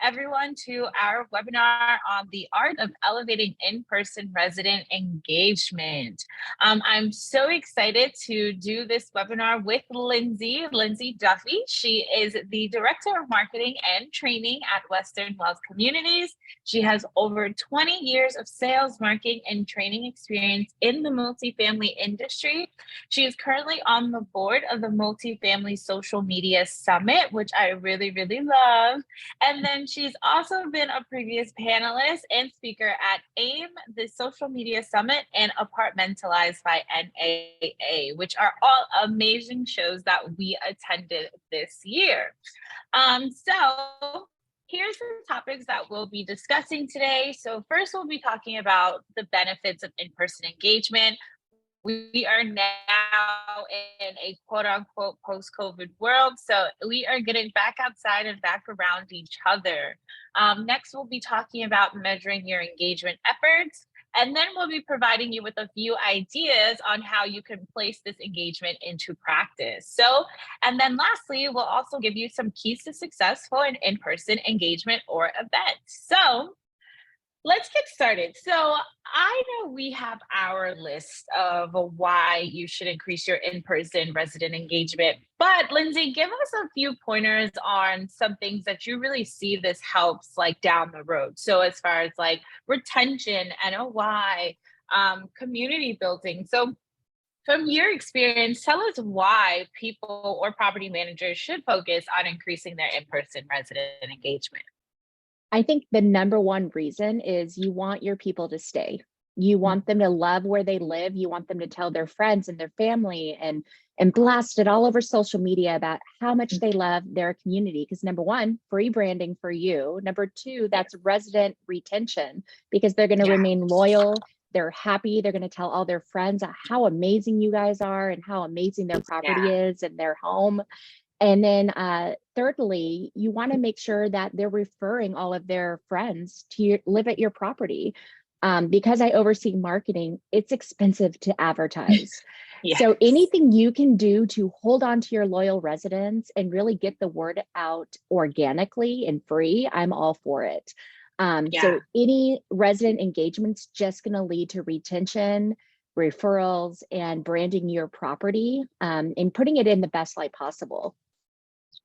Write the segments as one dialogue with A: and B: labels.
A: everyone to our webinar on the art of elevating in-person resident engagement. I'm so excited to do this webinar with Lindsay Duffy. She is the Director of Marketing and Training at Western Wealth Communities. She has over 20 years of sales, marketing, and training experience in the multifamily industry. She is currently on the board of the Multifamily Social Media Summit, which I really, really love. And then she's also been a previous panelist and speaker at AIM, the Social Media Summit, and Apartmentalized by NAA, which are all amazing shows that we attended this year. So here's the topics that we'll be discussing today. So first, we'll be talking about the benefits of in-person engagement. We are now in a quote unquote post-COVID world. So we are getting back outside and back around each other. Next, we'll be talking about measuring your engagement efforts. And then we'll be providing you with a few ideas on how you can place this engagement into practice. So, and then lastly, we'll also give you some keys to success for an in-person engagement or event. So let's get started. So I know we have our list of why you should increase your in-person resident engagement, but Lindsay, give us a few pointers on some things that you really see this helps like down the road. So as far as like retention, NOI, community building. So from your experience, tell us why people or property managers should focus on increasing their in-person resident engagement.
B: I think the number one reason is you want your people to stay. You want them to love where they live. You want them to tell their friends and their family and blast it all over social media about how much they love their community. Because number one, free branding for you. Number two, that's resident retention because they're going to remain loyal. They're happy. They're going to tell all their friends how amazing you guys are and how amazing their property is and their home. And then thirdly, you want to make sure that they're referring all of their friends to live at your property. Because I oversee marketing, it's expensive to advertise. Yes. So anything you can do to hold on to your loyal residents and really get the word out organically and free, I'm all for it. So any resident engagement's just going to lead to retention, referrals, and branding your property and putting it in the best light possible.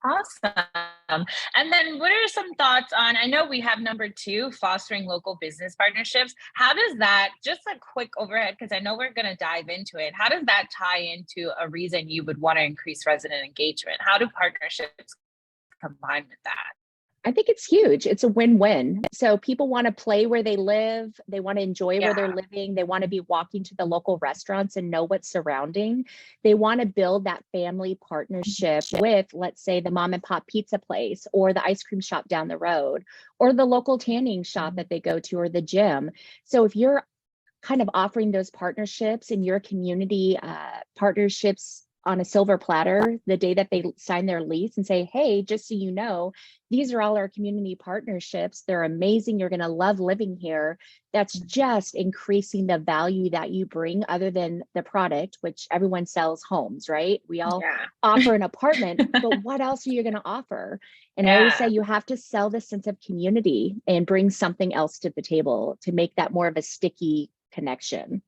A: Awesome. And then what are some thoughts on, I know we have number 2, fostering local business partnerships. How does that, just a quick overhead, because I know we're going to dive into it. How does that tie into a reason you would want to increase resident engagement? How do partnerships combine with that?
B: I think it's huge. It's a win-win. So people want to play where they live. They want to enjoy where they're living. They want to be walking to the local restaurants and know what's surrounding. They want to build that family partnership with, let's say, the mom and pop pizza place or the ice cream shop down the road or the local tanning shop that they go to or the gym. So if you're kind of offering those partnerships in your community, partnerships on a silver platter the day that they sign their lease and say, hey, just so you know, these are all our community partnerships. They're amazing. You're going to love living here. That's just increasing the value that you bring other than the product, which everyone sells homes, right? We all offer an apartment, but what else are you going to offer? And I always say you have to sell the sense of community and bring something else to the table to make that more of a sticky connection.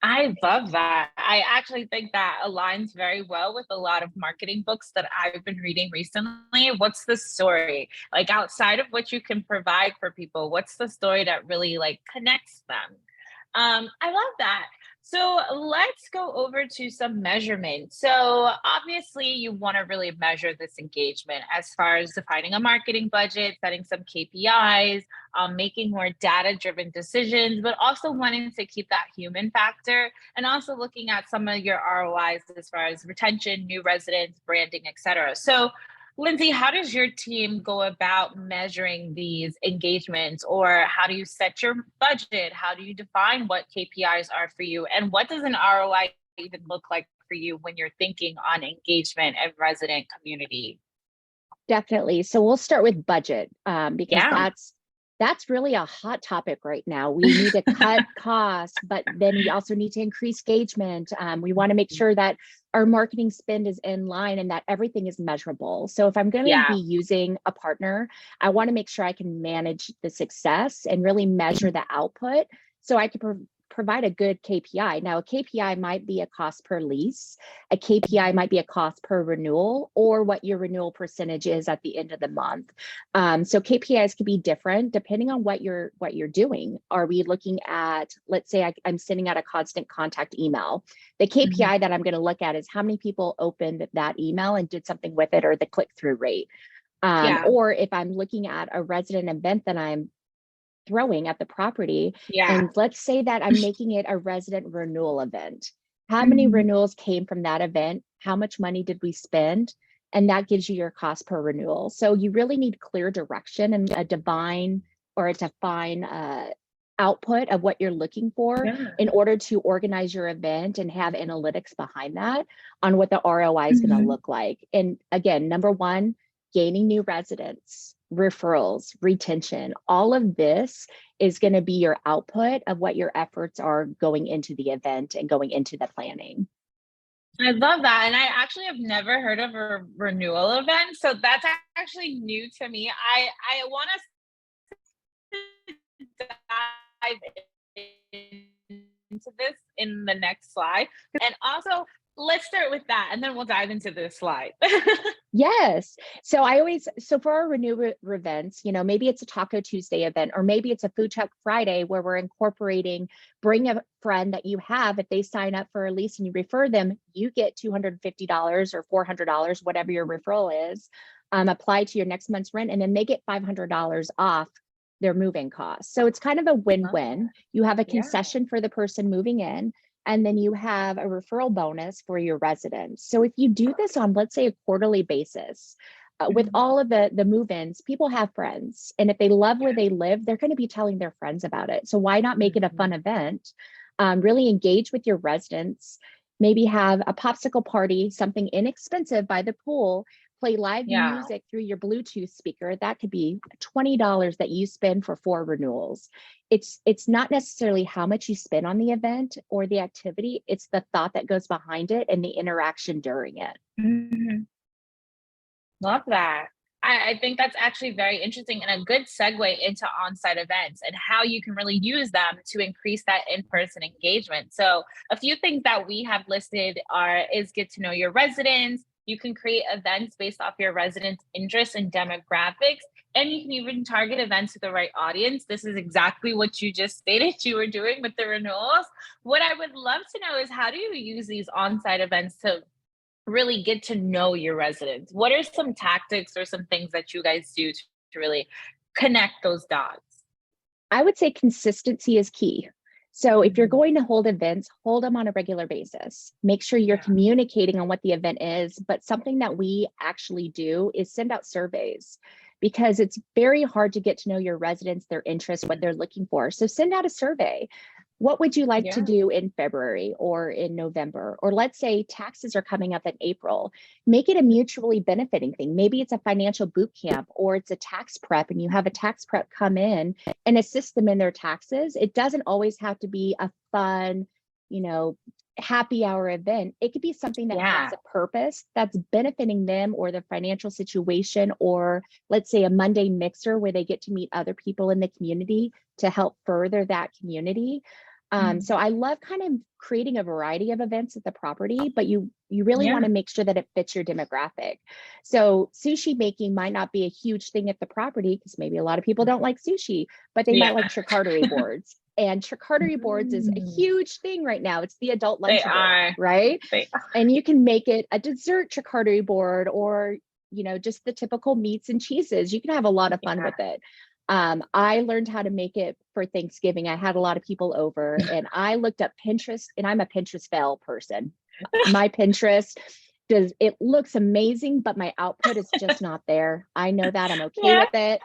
A: I love that. I actually think that aligns very well with a lot of marketing books that I've been reading recently. What's the story? Like outside of what you can provide for people, what's the story that really like connects them? I love that. So let's go over to some measurement. So obviously you want to really measure this engagement as far as defining a marketing budget, setting some KPIs, making more data-driven decisions, but also wanting to keep that human factor and also looking at some of your ROIs as far as retention, new residents, branding, et cetera. So Lindsay, how does your team go about measuring these engagements, or how do you set your budget? How do you define what KPIs are for you? And what does an ROI even look like for you when you're thinking on engagement and resident community?
B: Definitely. So we'll start with budget because that's That's really a hot topic right now. We need to cut costs, but then we also need to increase engagement. We want to make sure that our marketing spend is in line and that everything is measurable. So if I'm going to be
A: Yeah.
B: using a partner, I want to make sure I can manage the success and really measure the output so I can provide a good KPI. Now, a KPI might be a cost per lease, a KPI might be a cost per renewal, or what your renewal percentage is at the end of the month. So KPIs could be different depending on what you're doing. Are we looking at, let's say I'm sending out a constant contact email. The KPI that I'm going to look at is how many people opened that email and did something with it, or the click-through rate.
A: Yeah.
B: Or if I'm looking at a resident event that I'm throwing at the property,
A: Yeah.
B: and let's say that I'm making it a resident renewal event. How many
A: Mhm.
B: renewals came from that event? How much money did we spend? And that gives you your cost per renewal. So you really need clear direction and a defined output of what you're looking for
A: Yeah.
B: in order to organize your event and have analytics behind that on what the ROI is going to
A: Mhm.
B: look like. And again, number one, gaining new residents, referrals, retention, all of this is going to be your output of what your efforts are going into the event and going into the planning.
A: I love that. And I actually have never heard of a renewal event. So that's actually new to me. I want to dive into this in the next slide. And also, let's start with that and then we'll dive into this slide.
B: Yes. So for our renew events, maybe it's a Taco Tuesday event, or maybe it's a Food Truck Friday where we're incorporating, bring a friend that you have. If they sign up for a lease and you refer them, you get $250 or $400, whatever your referral is, apply to your next month's rent, and then they get $500 off their move-in costs. So it's kind of a
A: Love
B: win-win.
A: that.
B: You have a
A: Yeah.
B: concession for the person moving in, and then you have a referral bonus for your residents. So if you do this on, let's say, a quarterly basis, with
A: Mhm.
B: all of the move-ins, people have friends. And if they love where they live, they're going to be telling their friends about it. So why not make it a fun event? Really engage with your residents, maybe have a popsicle party, something inexpensive by the pool, play live
A: Yeah.
B: music through your Bluetooth speaker. That could be $20 that you spend for 4 renewals. It's not necessarily how much you spend on the event or the activity, it's the thought that goes behind it and the interaction during it.
A: Mhm. Love that. I think that's actually very interesting and a good segue into on-site events and how you can really use them to increase that in-person engagement. So a few things that we have listed is get to know your residents. You can create events based off your residents' interests and demographics, and you can even target events to the right audience. This is exactly what you just stated you were doing with the renewals. What I would love to know is how do you use these on-site events to really get to know your residents? What are some tactics or some things that you guys do to really connect those dots?
B: I would say consistency is key. So if you're
A: Mhm.
B: going to hold events, hold them on a regular basis. Make sure you're
A: Yeah.
B: communicating on what the event is. But something that we actually do is send out surveys, because it's very hard to get to know your residents, their interests, what they're looking for. So send out a survey. What would you like to
A: Yeah.
B: do in February or in November? Or let's say taxes are coming up in April. Make it a mutually benefiting thing. Maybe it's a financial boot camp, or it's a tax prep, and you have a tax prep come in and assist them in their taxes. It doesn't always have to be a fun, you know, happy hour event. It could be something that has
A: Yeah.
B: a purpose that's benefiting them or their financial situation, or let's say a Monday mixer where they get to meet other people in the community to help further that community. So
A: Mhm.
B: I love kind of creating a variety of events at the property, but you really want
A: Yeah.
B: to make sure that it fits your demographic. So sushi making might not be a huge thing at the property because maybe a lot of people don't like sushi, but they might
A: Yeah.
B: like charcuterie boards. And charcuterie boards is a
A: Mm.
B: huge thing right now. It's the adult
A: They
B: Lunchable,
A: are.
B: right?
A: They
B: And you can make it a dessert charcuterie board, or just the typical meats and cheeses. You can have a lot of fun
A: yeah.
B: with it. I learned how to make it for Thanksgiving. I had a lot of people over and I looked up Pinterest, and I'm a Pinterest fail person. My Pinterest it looks amazing, but my output is just not there. I know that. I'm okay
A: Yeah.
B: with it.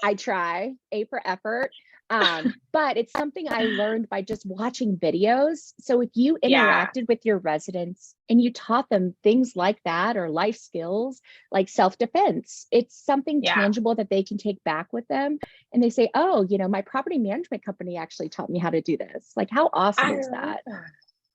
B: I try, A for effort. But it's something I learned by just watching videos. So if you
A: Yeah.
B: interacted with your residents and you taught them things like that or life skills like self-defense, it's something
A: Yeah.
B: tangible that they can take back with them. And they say, oh, my property management company actually taught me how to do this. Like, how awesome
A: I
B: is
A: love
B: that?
A: that.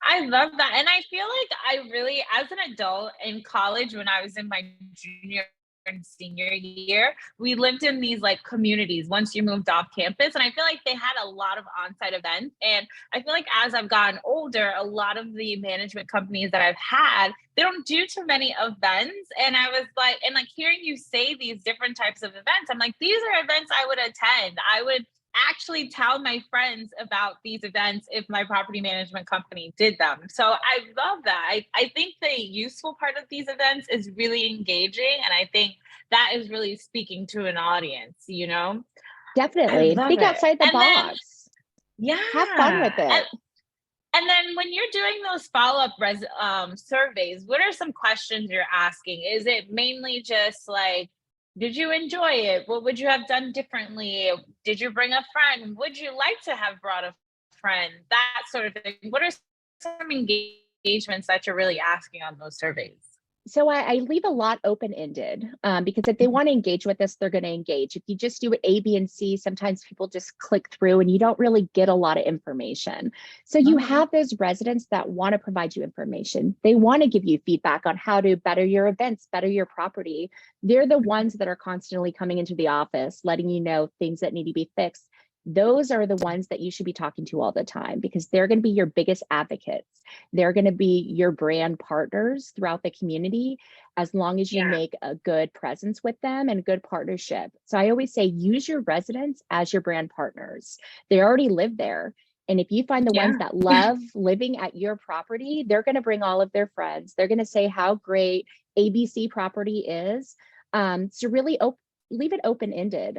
A: I love that. And I feel like I really, as an adult in college, when I was in my junior and senior year, we lived in these like communities once you moved off campus. And I feel like they had a lot of on-site events. And I feel like as I've gotten older, a lot of the management companies that I've had, they don't do too many events. And I was like, and like hearing you say these different types of events, I'm like, these are events I would attend. I would actually tell my friends about these events if my property management company did them. So I love that. I think the useful part of these events is really engaging. And I think that is really speaking to an audience, you know? I
B: Definitely.
A: love
B: Think
A: it.
B: outside the
A: And then,
B: box. Have fun
A: yeah.
B: with it.
A: And then when you're doing those follow-up surveys, what are some questions you're asking? Is it mainly just like, did you enjoy it? What would you have done differently? Did you bring a friend? Would you like to have brought a friend? That sort of thing. What are some engagements that you're really asking on those surveys?
B: So I leave a lot open-ended because if they
A: Mhm.
B: want to engage with us, they're going to engage. If you just do it A, B, and C, sometimes people just click through and you don't really get a lot of information. So you
A: Mhm.
B: have those residents that want to provide you information. They want to give you feedback on how to better your events, better your property. They're the ones that are constantly coming into the office, letting you know things that need to be fixed. Those are the ones that you should be talking to all the time because they're going to be your biggest advocates. They're going to be your brand partners throughout the community as long as you
A: Yeah.
B: make a good presence with them and a good partnership. So I always say use your residents as your brand partners. They already live there. And if you find the ones
A: Yeah.
B: that love living at your property, they're going to bring all of their friends. They're going to say how great ABC property is. So really leave it open-ended.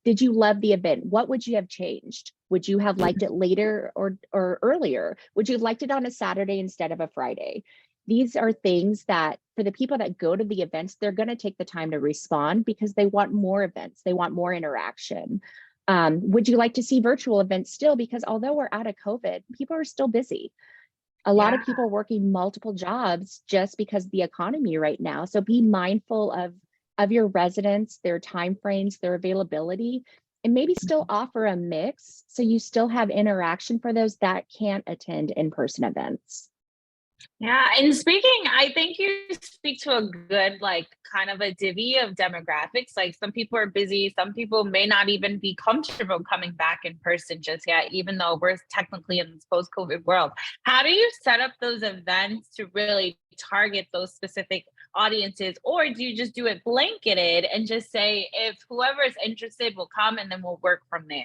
B: Did you love the event? What would you have changed? Would you have liked it later or earlier? Would you have liked it on a Saturday instead of a Friday? These are things that for the people that go to the events, they're going to take the time to respond because they want more events. They want more interaction. Would you like to see virtual events still? Because although we're out of COVID, people are still busy. A lot of
A: Yeah.
B: people are working multiple jobs just because of the economy right now. So be mindful of your residents, their timeframes, their availability, and maybe still offer a mix so you still have interaction for those that can't attend in-person events.
A: Yeah, and speaking, I think you speak to a good, like, kind of a divvy of demographics. Like, some people are busy, some people may not even be comfortable coming back in person just yet, even though we're technically in this post-COVID world. How do you set up those events to really target those specific audiences, or do you just do it blanketed and just say, if whoever is interested will come and then we'll work from there?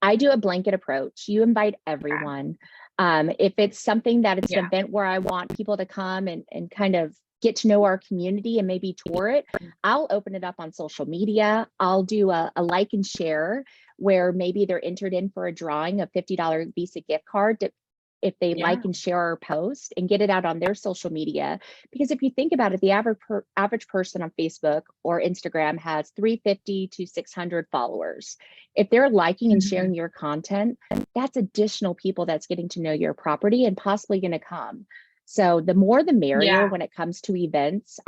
B: I do a blanket approach. You invite
A: Okay.
B: everyone. If it's something that it's an
A: Yeah.
B: event where I want people to come and kind of get to know our community and maybe tour it, I'll open it up on social media. I'll do a like and share where maybe they're entered in for a drawing of $50 Visa gift card if they
A: Yeah.
B: like and share our post and get it out on their social media. Because if you think about it, the average person on Facebook or Instagram has 350 to 600 followers. If they're liking and sharing
A: Mhm.
B: your content, that's additional people that's getting to know your property and possibly going to come. So the more the merrier
A: Yeah.
B: when it comes to events,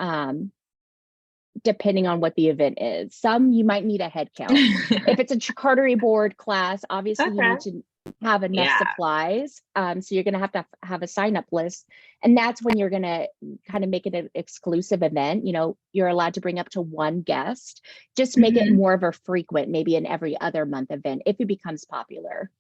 B: depending on what the event is. Some you might need a head count. If it's a charcuterie board class, obviously you
A: Okay.
B: need to have enough
A: Yeah.
B: supplies. So you're going to have a sign up list. And that's when you're going to kind of make it an exclusive event. You're allowed to bring up to one guest, just make it
A: Mhm.
B: more of a frequent, maybe an every other month event if it becomes popular.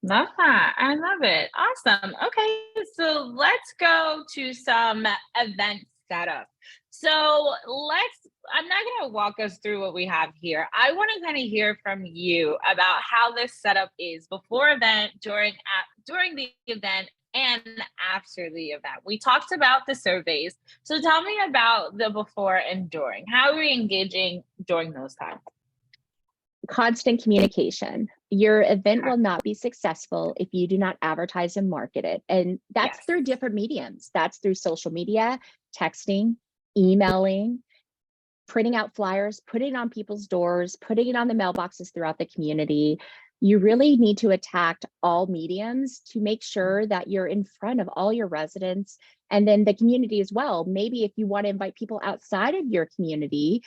A: Love that. I love it. Awesome. Okay, so let's go to some event setup. So I'm not going to walk us through what we have here. I want to kind of hear from you about how this setup is before event, during the event, and after the event. We talked about the surveys. So tell me about the before and during. How are we engaging during those times?
B: Constant communication. Your event
A: Okay.
B: will not be successful if you do not advertise and market it. And that's
A: Yes.
B: through different mediums. That's through social media, texting, emailing, printing out flyers, putting it on people's doors, putting it on the mailboxes throughout the community. You really need to attack all mediums to make sure that you're in front of all your residents and then the community as well. Maybe if you want to invite people outside of your community,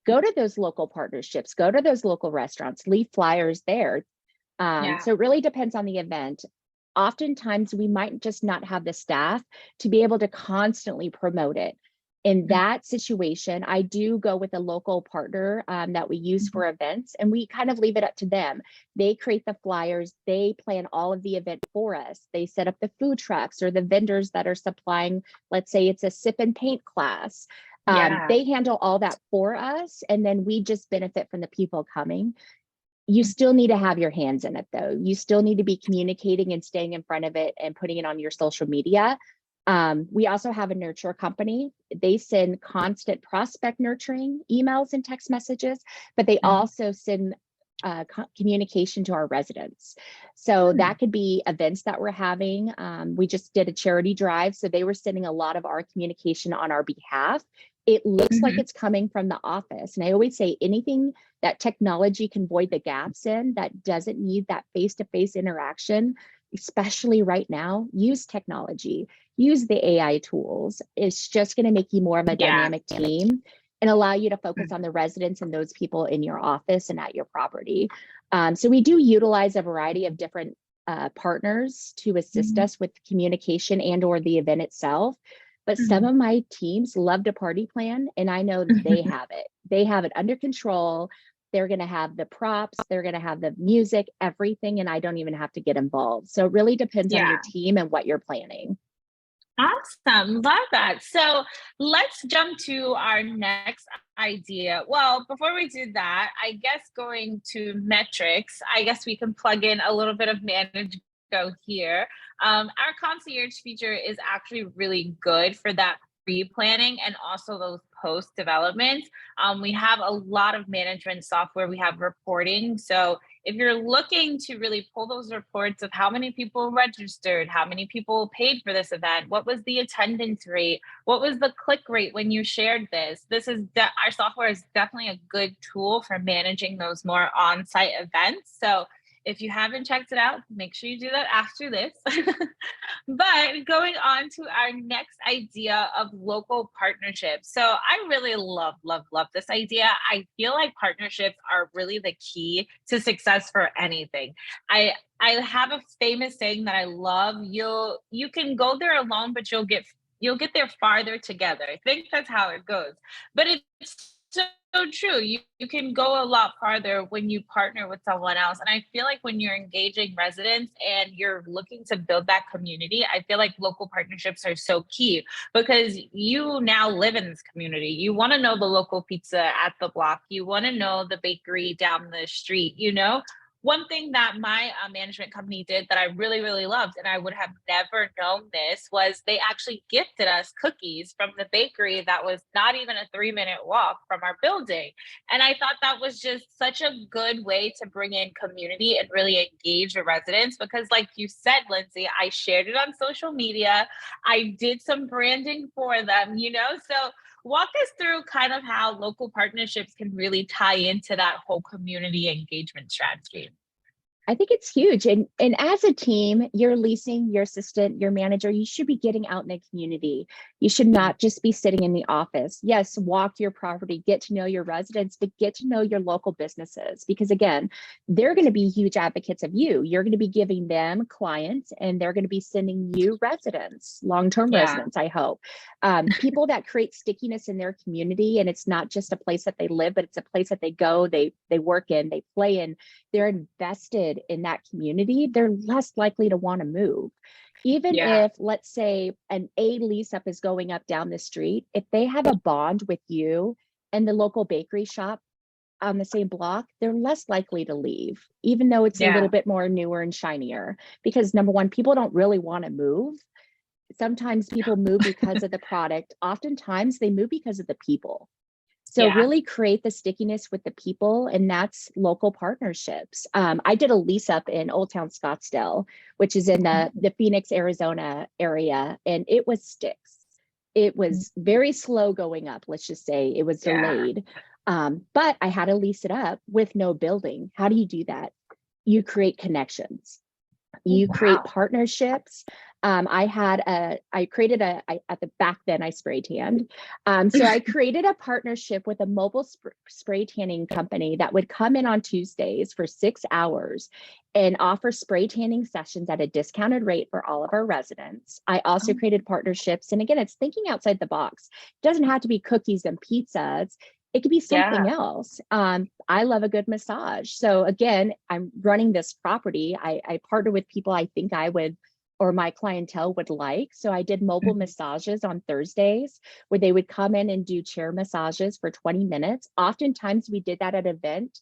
B: go to those local partnerships, go to those local restaurants, leave flyers there.
A: Yeah.
B: So it really depends on the event. Oftentimes, we might just not have the staff to be able to constantly promote it. In that situation, I do go with a local partner that we use for events, and we kind of leave it up to them. They create the flyers, they plan all of the event for us. They set up the food trucks or the vendors that are supplying, let's say it's a sip and paint class.
A: Yeah.
B: They handle all that for us, and then we just benefit from the people coming. You still need to have your hands in it though. You still need to be communicating and staying in front of it and putting it on your social media. We also have a nurture company. They send constant prospect nurturing emails and text messages, but they also send communication to our residents. So that could be events that we're having. We just did a charity drive, so they were sending a lot of our communication on our behalf. It looks like it's coming from the office. And I always say anything that technology can void the gaps in that doesn't need that face-to-face interaction, especially right now, use technology, use the AI tools. It's just going to make you more of a dynamic team and allow you to focus on the residents and those people in your office and at your property. So we do utilize a variety of different partners to assist us with communication and or the event itself. But some of my teams love to party plan, and I know that they have it. They have it under control. They're going to have the props, they're going to have the music, everything, and I don't even have to get involved. So it really depends on your team and what you're planning.
A: Awesome. Love that. So let's jump to our next idea. Well, before we do that, I guess going to metrics, I guess we can plug in a little bit of manage go here. Our concierge feature is actually really good for that pre-planning and also those post development. We have a lot of management software. We have reporting. So if you're looking to really pull those reports of how many people registered, how many people paid for this event, what was the attendance rate, what was the click rate when you shared this, our software is definitely a good tool for managing those more on-site events. So if you haven't checked it out, make sure you do that after this. But going on to our next idea of local partnerships. So I really love this idea. I feel like partnerships are really the key to success for anything. I have a famous saying that I love. You can go there alone, but you'll get there farther together. I think that's how it goes. But it's so true. You can go a lot farther when you partner with someone else. And I feel like when you're engaging residents and you're looking to build that community, I feel like local partnerships are so key because you now live in this community. You want to know the local pizza at the block. You want to know the bakery down the street, you know? One thing that my management company did that I really, really loved, and I would have never known this, was they actually gifted us cookies from the bakery that was not even a 3-minute walk from our building. And I thought that was just such a good way to bring in community and really engage the residents because, like you said, Lindsay, I shared it on social media. I did some branding for them, you know? So walk us through kind of how local partnerships can really tie into that whole community engagement strategy.
B: I think it's huge. And as a team, your leasing, your assistant, your manager, you should be getting out in the community. You should not just be sitting in the office. Yes, walk your property, get to know your residents, but get to know your local businesses. Because again, they're going to be huge advocates of you. You're going to be giving them clients and they're going to be sending you residents, long-term residents, I hope. People that create stickiness in their community. And it's not just a place that they live, but it's a place that they go, they work in, they play in, they're invested in that community, they're less likely to want to move. Even if, let's say, an A lease up is going up down the street, if they have a bond with you and the local bakery shop on the same block, they're less likely to leave, even though it's a little bit more newer and shinier. Because number one, people don't really want to move. Sometimes people move because of the product. Oftentimes they move because of the people. So really create the stickiness with the people, and that's local partnerships. I did a lease up in Old Town Scottsdale, which is in the Phoenix, Arizona area, and it was sticks. It was very slow going up, let's just say. It was delayed. But I had to lease it up with no building. How do you do that? you create connections.
A: Oh,
B: You create
A: wow.
B: partnerships. I created at the back then I spray tanned. So I created a partnership with a mobile spray tanning company that would come in on Tuesdays for 6 hours and offer spray tanning sessions at a discounted rate for all of our residents. I also
A: Oh,
B: created partnerships. And again, it's thinking outside the box. It doesn't have to be cookies and pizzas. It could be something
A: yeah.
B: else. I love a good massage. So again, I'm running this property. I partner with people I think I would or my clientele would like. So I did mobile
A: Mhm.
B: massages on Thursdays where they would come in and do chair massages for 20 minutes. Oftentimes we did that at an event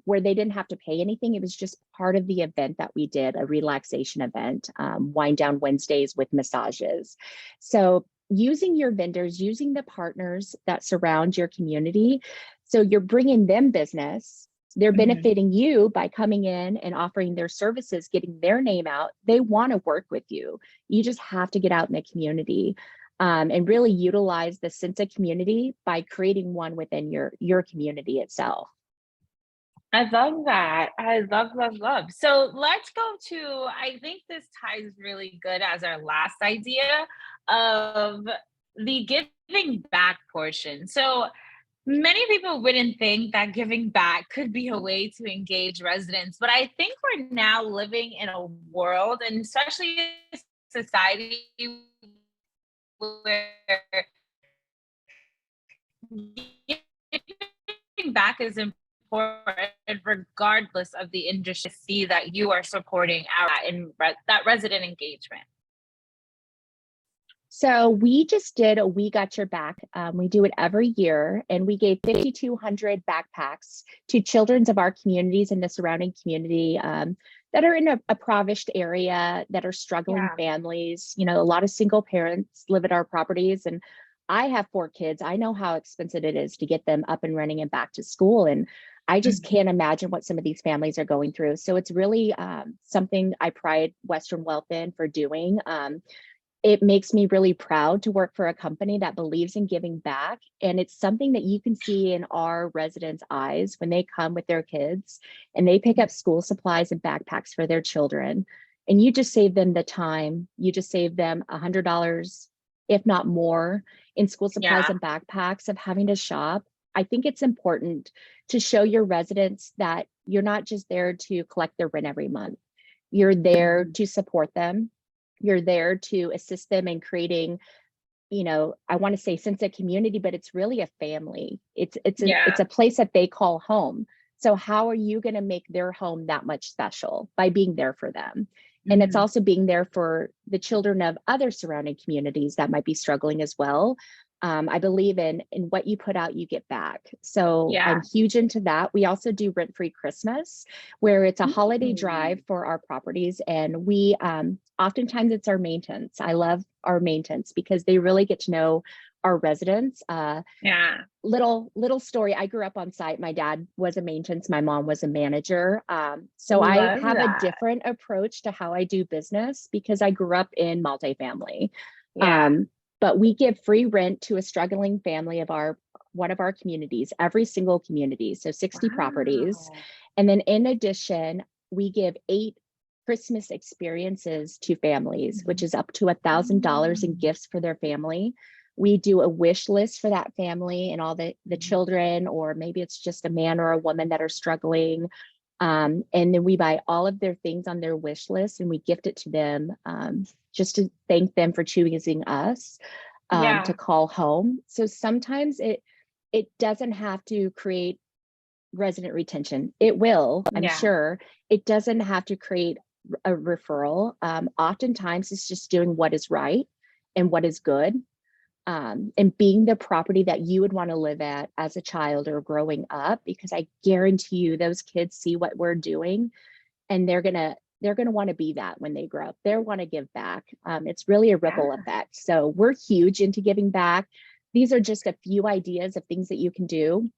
B: where they didn't have to pay anything. It was just part of the event that we did, a relaxation event, Wind Down Wednesdays with massages. So using your vendors, using the partners that surround your community. So you're bringing them business. They're
A: Mhm.
B: benefiting you by coming in and offering their services, getting their name out. They want to work with you. You just have to get out in the community and really utilize the sense of community by creating one within your community itself.
A: I love that. I love, love, love. So let's go to, I think this ties really good as our last idea of the giving back portion. So many people wouldn't think that giving back could be a way to engage residents, but I think we're now living in a world, and especially a society, where giving back is important regardless of the industry. See that you are supporting our that resident engagement.
B: So we just did a We Got Your Back. We do it every year, and we gave 5,200 backpacks to children of our communities and the surrounding community that are in a impoverished area, that are struggling
A: Yeah.
B: families. You know, a lot of single parents live at our properties, and I have 4 kids. I know how expensive it is to get them up and running and back to school, and I just
A: Mhm.
B: can't imagine what some of these families are going through. So it's really something I pride Western Wealth in for doing. It makes me really proud to work for a company that believes in giving back. And it's something that you can see in our residents' eyes when they come with their kids and they pick up school supplies and backpacks for their children. And you just save them the time, you just save them $100, if not more, in school supplies
A: Yeah.
B: and backpacks of having to shop. I think it's important to show your residents that you're not just there to collect their rent every month. You're there
A: Mhm.
B: to support them. You're there to assist them in creating, I want to say sense of community, but it's really a family. It's
A: Yeah.
B: a place that they call home. So how are you going to make their home that much special by being there for them? And it's
A: Mhm.
B: also being there for the children of other surrounding communities that might be struggling as well. I believe in what you put out, you get back. So I'm
A: Yeah.
B: huge into that. We also do rent-free Christmas, where it's a holiday
A: Mm.
B: drive for our properties, and we oftentimes it's our maintenance. I love our maintenance because they really get to know our residents.
A: Yeah.
B: Little story. I grew up on site. My dad was a maintenance. My mom was a manager. So I
A: Love
B: have a
A: that.
B: different approach to how I do business because I grew up in multifamily.
A: Yeah.
B: Um, but we give free rent to a struggling family of our one of our communities, every single community, so 60 properties.
A: Wow.
B: And then in addition, we give 8 Christmas experiences to families, which
A: Mhm.
B: is up to $1,000 in
A: Mm.
B: gifts for their family. We do a wish list for that family and all the
A: Mhm.
B: children, or maybe it's just a man or a woman that are struggling. And then we buy all of their things on their wish list and we gift it to them, just to thank them for choosing us to
A: Yeah.
B: call home. So sometimes it doesn't have to create resident retention. It will, I'm
A: Yeah.
B: sure. It doesn't have to create a referral. Oftentimes, it's just doing what is right and what is good, and being the property that you would want to live at as a child or growing up. Because I guarantee you, those kids see what we're doing, and they're gonna want to be that when they grow up. They want to give back. It's really a ripple
A: Yeah.
B: effect. So we're huge into giving back. These are just a few ideas of things that you can do.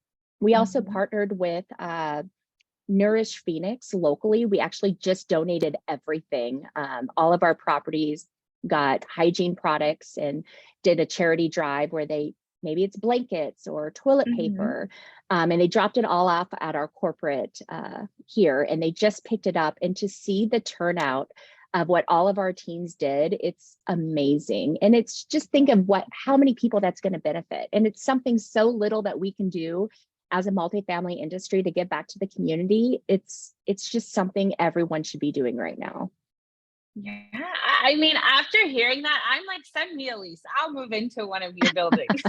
B: We also
A: Mhm.
B: partnered with Nourish Phoenix locally. We actually just donated everything. All of our properties got hygiene products and did a charity drive where they maybe it's blankets or toilet
A: Mhm.
B: paper. And they dropped it all off at our corporate here, and they just picked it up. And to see the turnout of what all of our teams did, it's amazing. And it's just think of how many people that's going to benefit. And it's something so little that we can do as a multifamily industry to give back to the community. It's just something everyone should be doing right now.
A: Yeah, I mean, after hearing that, I'm like, send me a lease. I'll move into one of your buildings.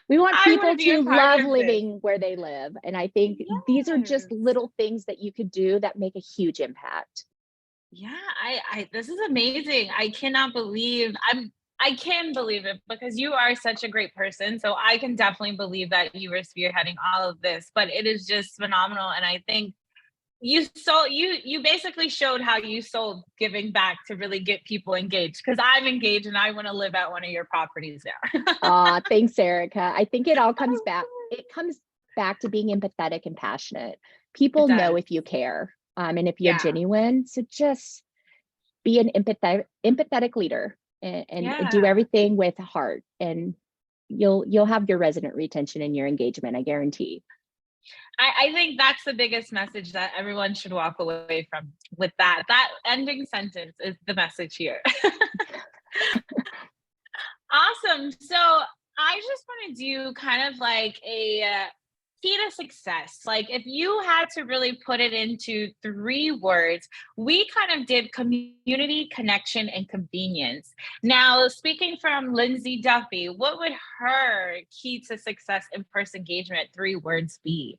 B: We want
A: I want to
B: people
A: be a
B: to
A: part
B: love
A: of this.
B: living where they live. And I think these are just
A: Yes.
B: little things that you could do that make a huge impact.
A: Yeah, I this is amazing. I can believe it because you are such a great person. So I can definitely believe that you were spearheading all of this, but it is just phenomenal. And I think you basically showed how you sold giving back to really get people engaged, because I'm engaged and I want to live at one of your properties now.
B: Thanks, Erica. I think it all comes back. It comes back to being empathetic and passionate.
A: It
B: People know
A: does.
B: if you care, and if you're
A: Yeah.
B: genuine. So just be an empathetic leader, and do
A: Yeah.
B: everything with heart, and you'll have your resident retention and your engagement, I guarantee.
A: I think that's the biggest message that everyone should walk away from with that. That ending sentence is the message here. Awesome. So I just want to do kind of like a key to success. Like, if you had to really put it into 3 words, we kind of did community, connection, and convenience. Now, speaking from Lindsay Duffy, what would her key to success in person engagement 3 words be?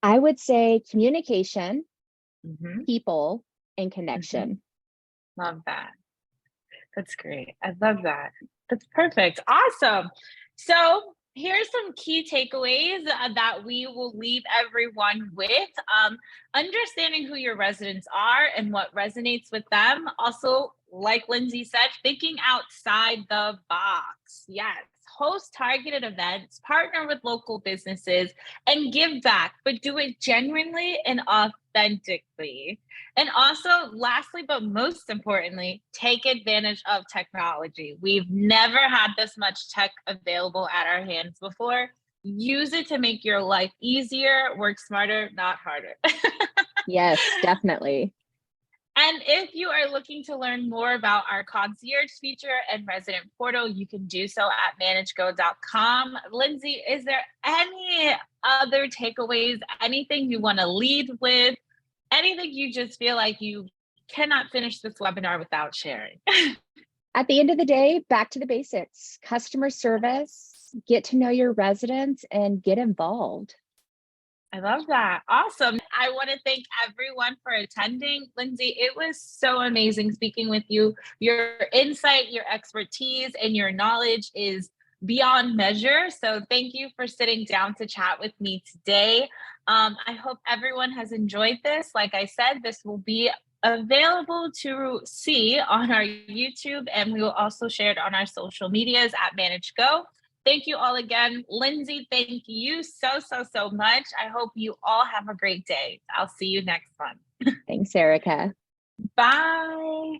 B: I would say communication,
A: Hmm.
B: people, and
A: Hmm.
B: connection.
A: Love that. That's great. I love that. That's perfect. Awesome. So, here's some key takeaways that we will leave everyone with. Understanding who your residents are and what resonates with them. Also, like Lindsay said, thinking outside the box. Yes. Host targeted events, partner with local businesses, and give back, but do it genuinely and authentically. And also, lastly, but most importantly, take advantage of technology. We've never had this much tech available at our hands before. Use it to make your life easier, work smarter, not harder.
B: Yes, definitely.
A: And if you are looking to learn more about our concierge feature and resident portal, you can do so at managego.com. Lindsay, is there any other takeaways, anything you want to lead with, anything you just feel like you cannot finish this webinar without sharing?
B: At the end of the day, back to the basics: customer service, get to know your residents, and get involved.
A: I love that. Awesome. I want to thank everyone for attending. Lindsay, it was so amazing speaking with you. Your insight, your expertise, and your knowledge is beyond measure. So thank you for sitting down to chat with me today. I hope everyone has enjoyed this. Like I said, this will be available to see on our YouTube, and we will also share it on our social medias at ManageGo. Thank you all again. Lindsay, thank you so, so, so much. I hope you all have a great day. I'll see you next month.
B: Thanks, Erica.
A: Bye.